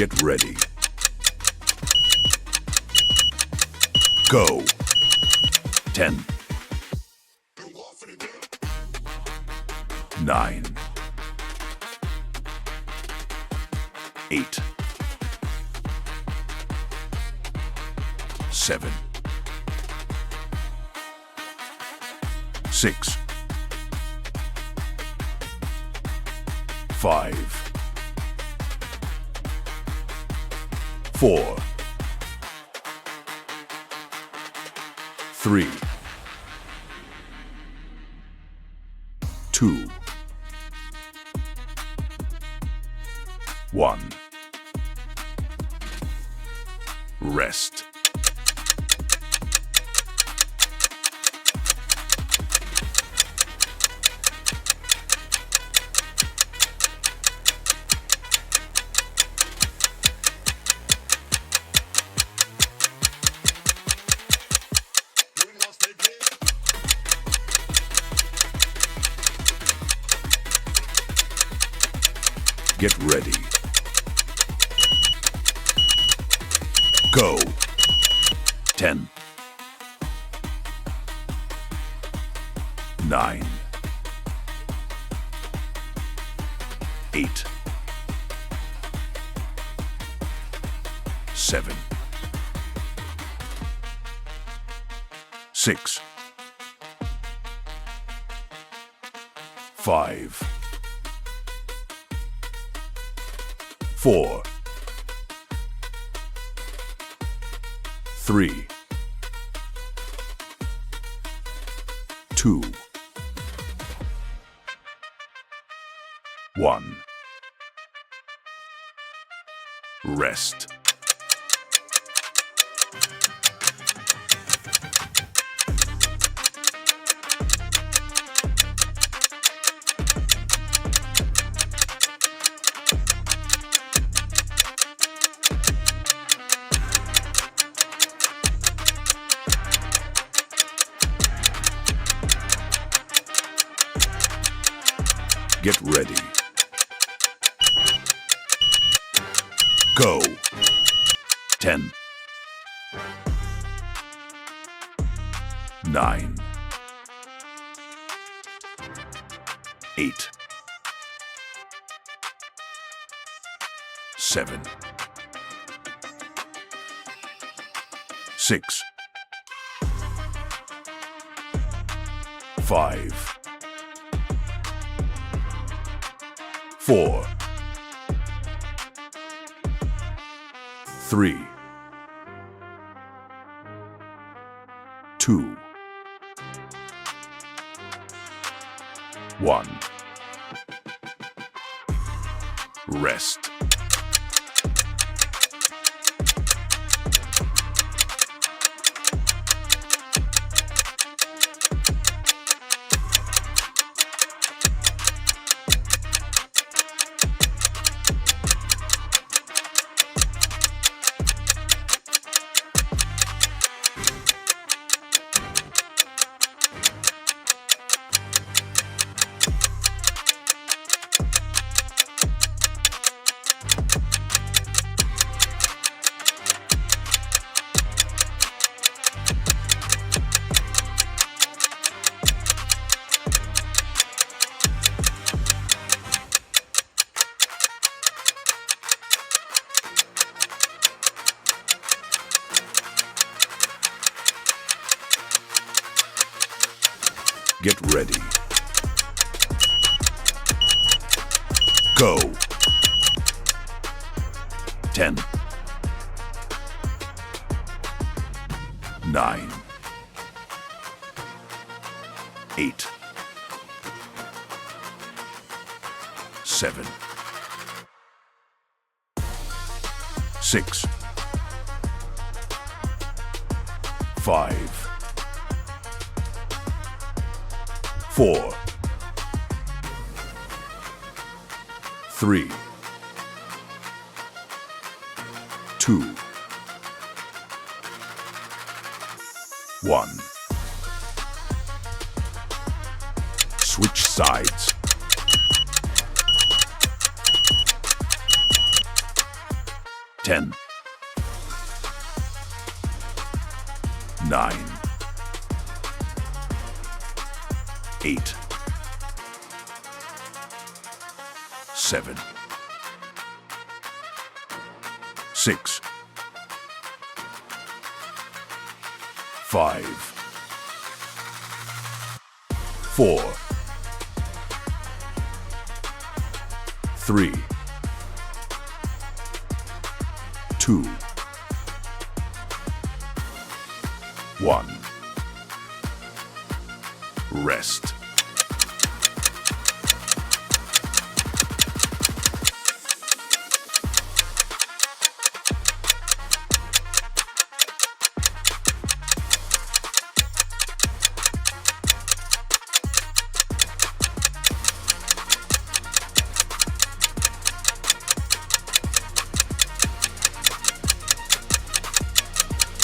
Get ready. Go. 10. 9. 8. 7. 6. 5. 4. 3. 2. 1. Rest. Get ready. Go. 10. 9. 8. 7. 6. 5. 4. 3. 2. 1. Rest. Get ready. Go. 10. 9. 8. 7. 6. 5. 4. 3. 2. 1. Rest. Get ready. Go. 10. 9. 8. 7. 6. 5. 4. 3. 2. 1. Switch sides. 10, 9, 8, 7, 6, 5, 4, 3, 2, 1. Rest.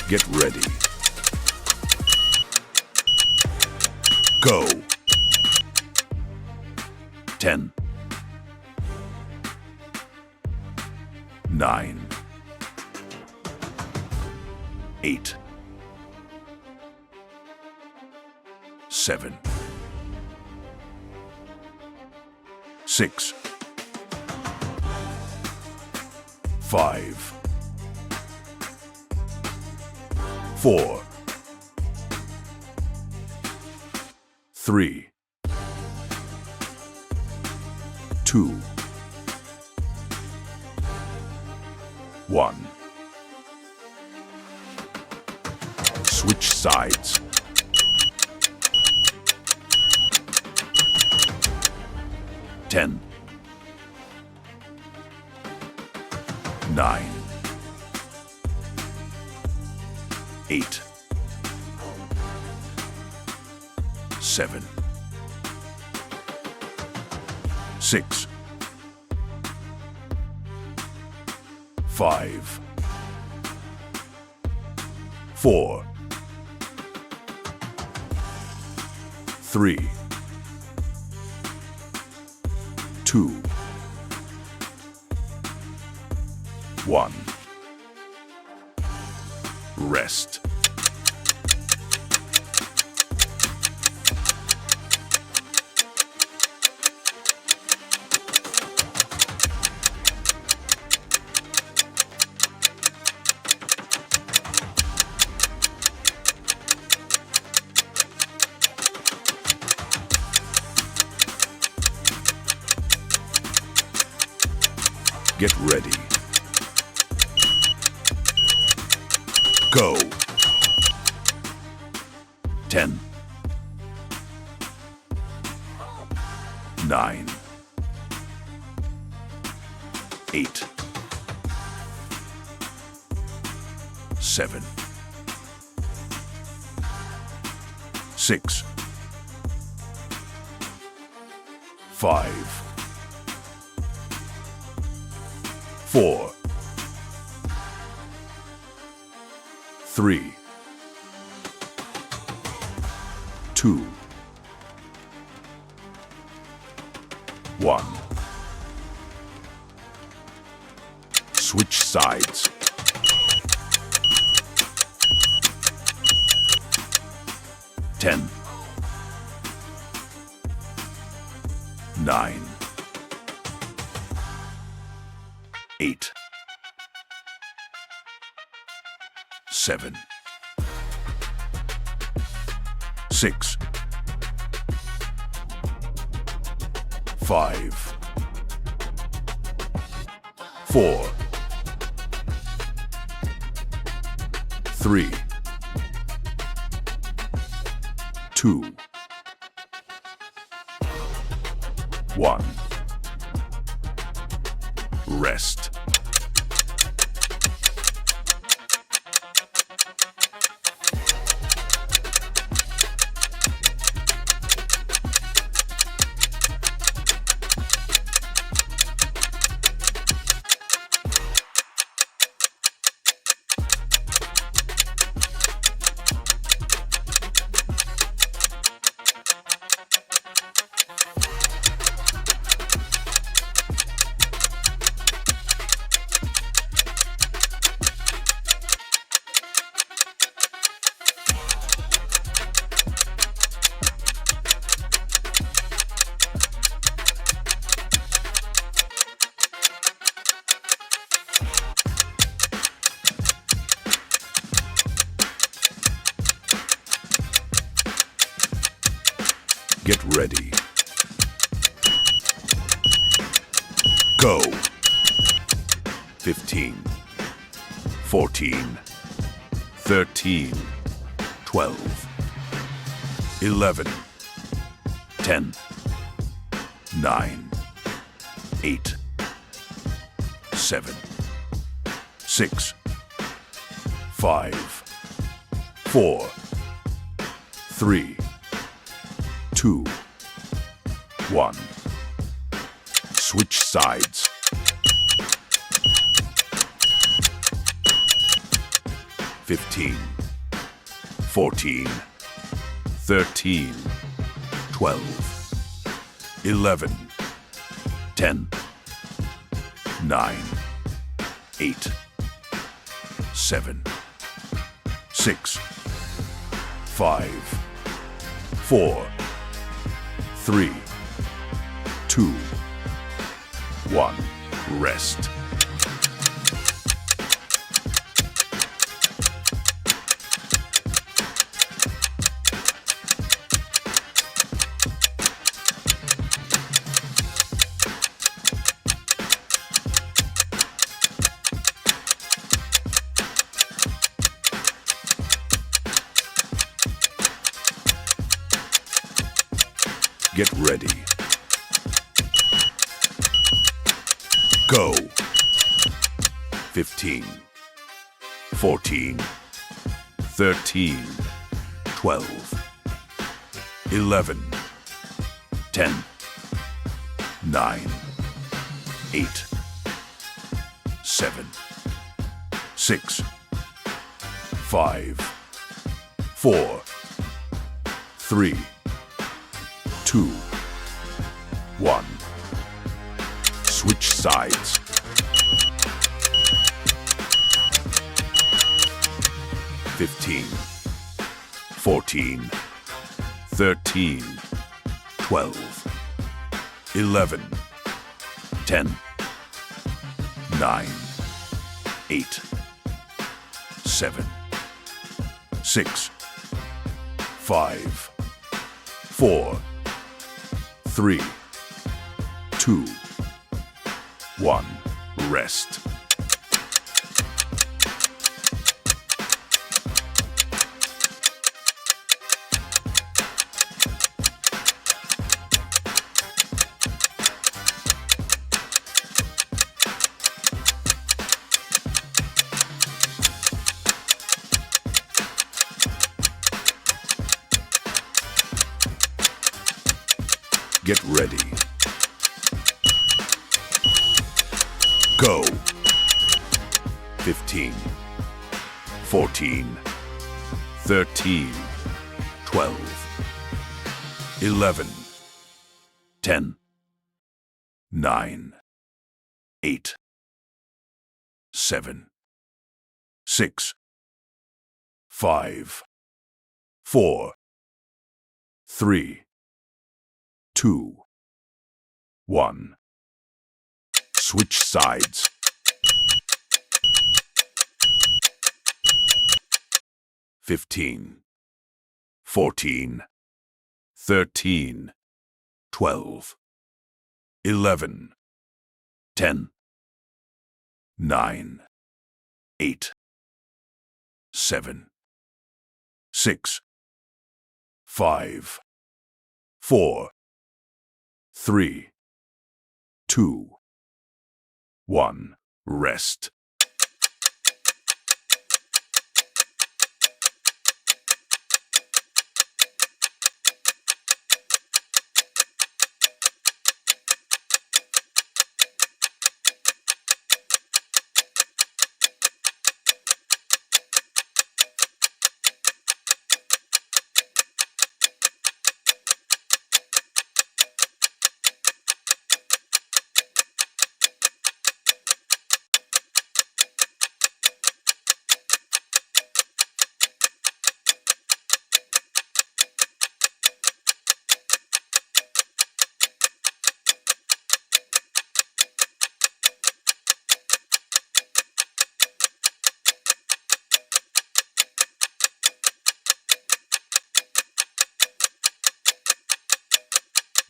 Get ready. Go. 10, 9, 8, 7, 6, 5, 4, 3, 2, 1. Switch sides. Ten, 9, 8, 7, 6, 5, 4, 3, 2, 1. Rest. Get ready. Go. 10, 9, 8, 7, 6, 5, 4, 3, 2, 1. Switch sides. Ten, 9, 8, 7, 6, 5, 4, 3, 2, 1. Rest. Get ready. Go. 15, 14, 13, 12, 11, 10, 9, 8, 7, 6, 5, 4, 3, 2, 1. Switch sides. 15, 14, 13, 12, 11, 10, 9, 8, 7, 6, 5, 4, 3, 2, 1. Rest. Get ready. Go. 15, 14, 13, 12, 11, 10, 9, 8, 7, 6, 5, 4, 3, 2, 1. Switch sides. 15, 14, 13, 12, 11, 10, 9, 8, 7, 6, 5, 4, 3, 2, 1. Rest. Get ready. Go. 15, 14, 13, 12, 11, 10, 9, 8, 7, 6, 5, 4, 3, 2, 1. Switch sides. 15, 14, 13, 12, 11, 10, 9, 8, 7, 6, 5, 4, 3, 2, 1. Rest.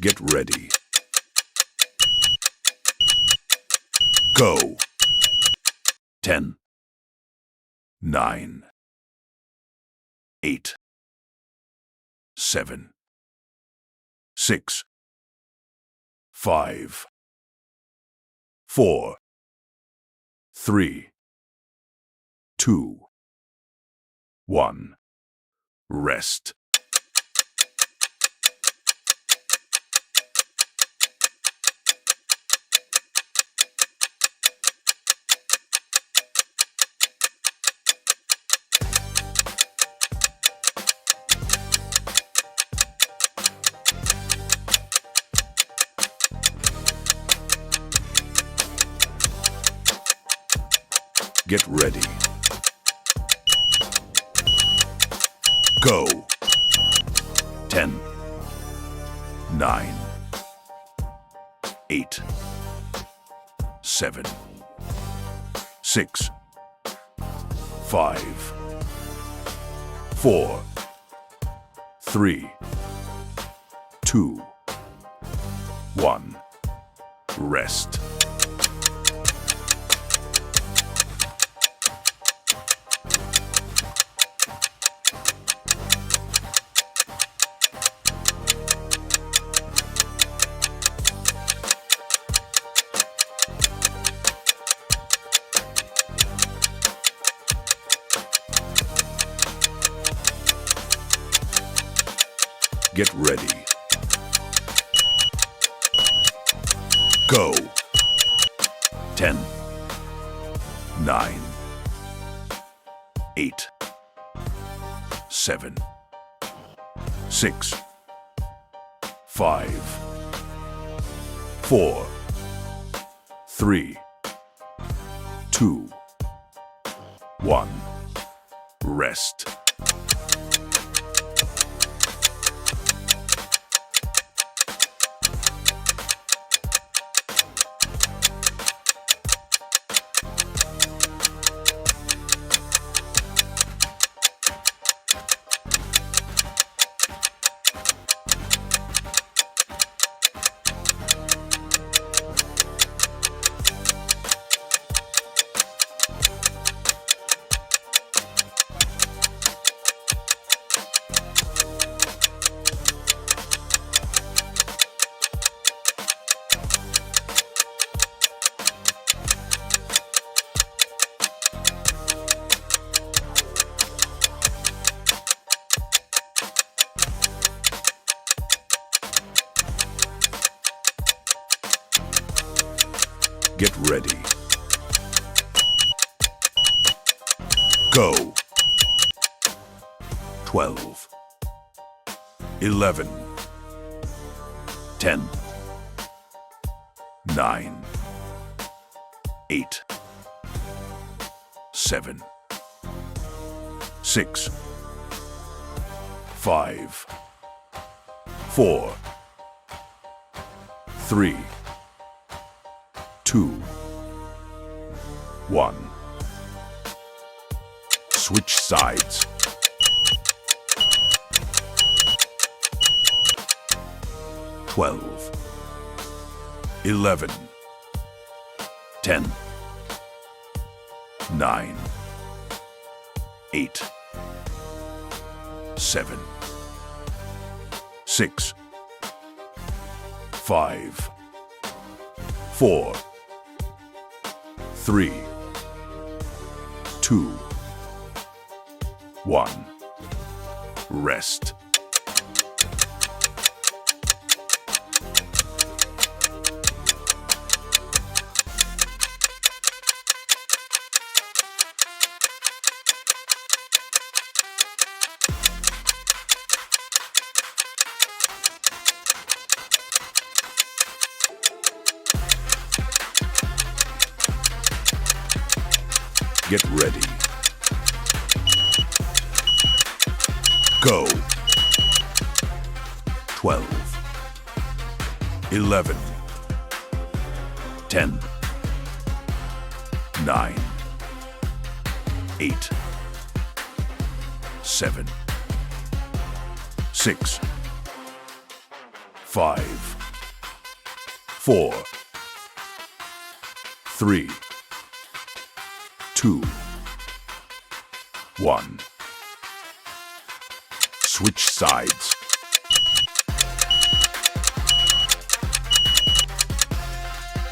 Get ready. Go. 10, 9, 8, 7, 6, 5, 4, 3, 2, 1. Rest. Get ready. Go. 10, 9, 8, 7, 6, 5, 4, 3, 2, 1. Rest. Get ready. Go. 10, 9, 8, 7, 6, 5, 4, 3, 2, 1. Rest. Get ready. Go. 12, 11, 10, 9, 8, 7, 6, 5, 4, 3, 2, 1. Switch sides. Twelve, 11, 10, 9, 8, 7, 6, 5, 4, 3, 2, 1. Rest. Get ready. Go. 12, 11, 10, 9, 8, 7, 6, 5, 4, 3, 2, 1. Switch sides.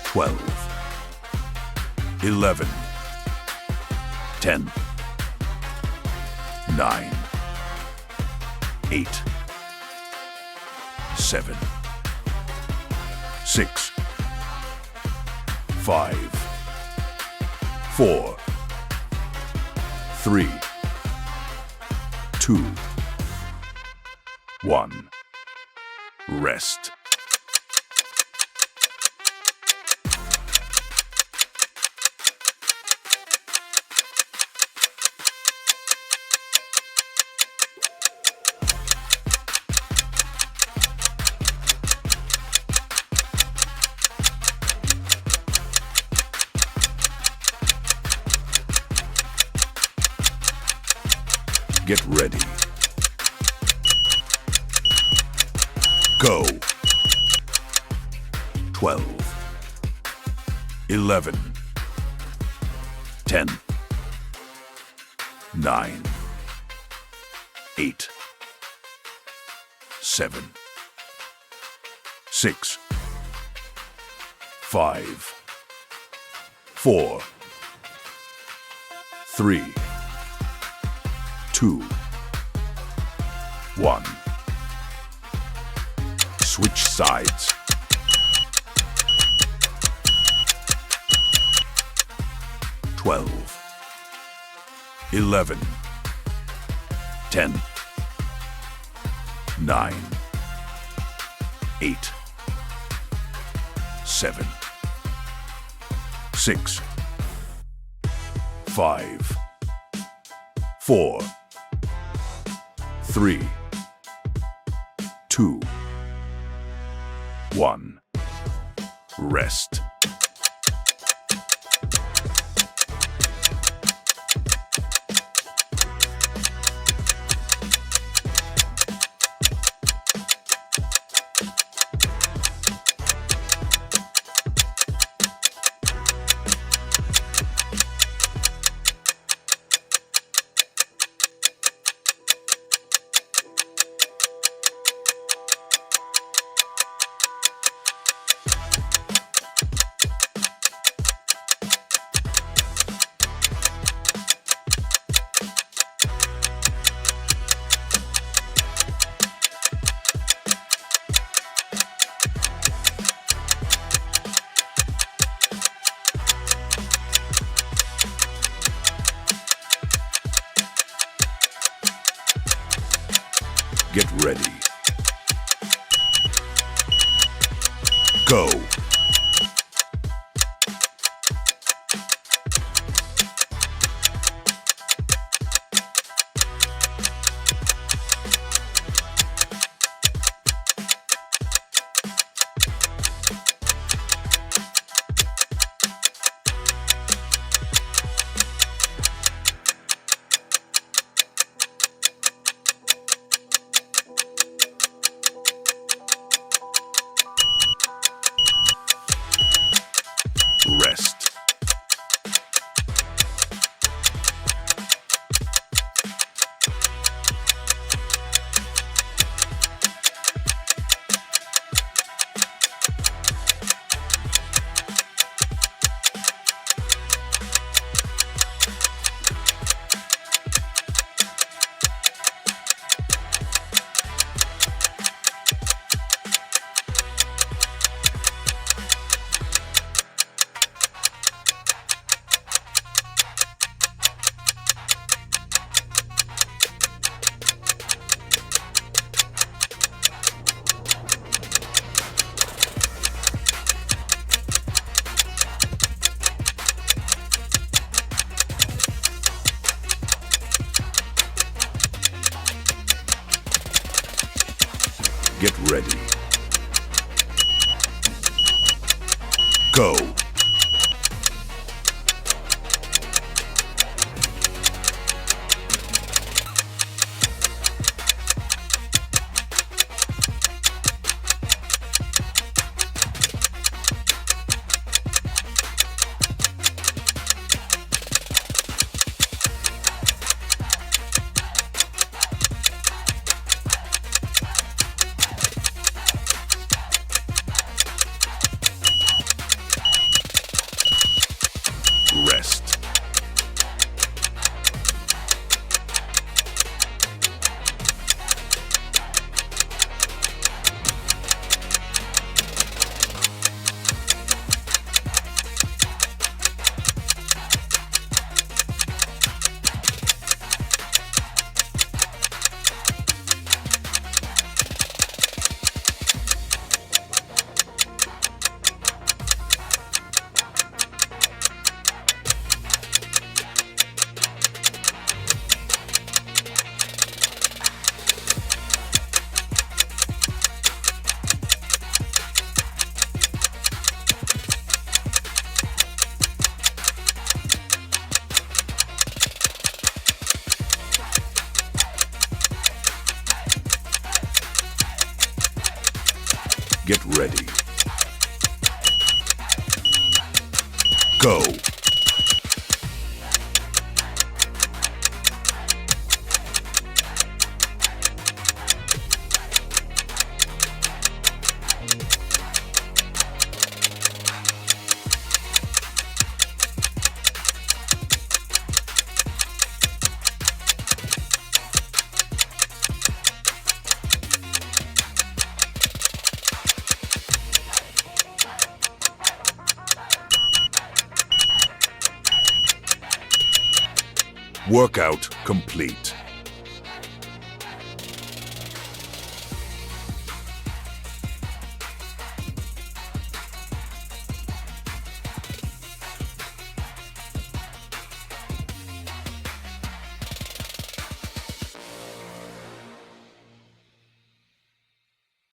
12, 11, 10, 9, 8, 7, 6, 5, 4, 3, 2, 1. Rest. Get ready. Go. 12, 11, 10, 9, 8, 7, 6, 5, 4, 3, 2, 1. Switch sides. 12, 11, 10, 9, 8, 7, 6, 5, 4, 3, 2, 1. Rest. Get ready. Go. Rest. Get ready. Go. Ready. Go. Workout complete.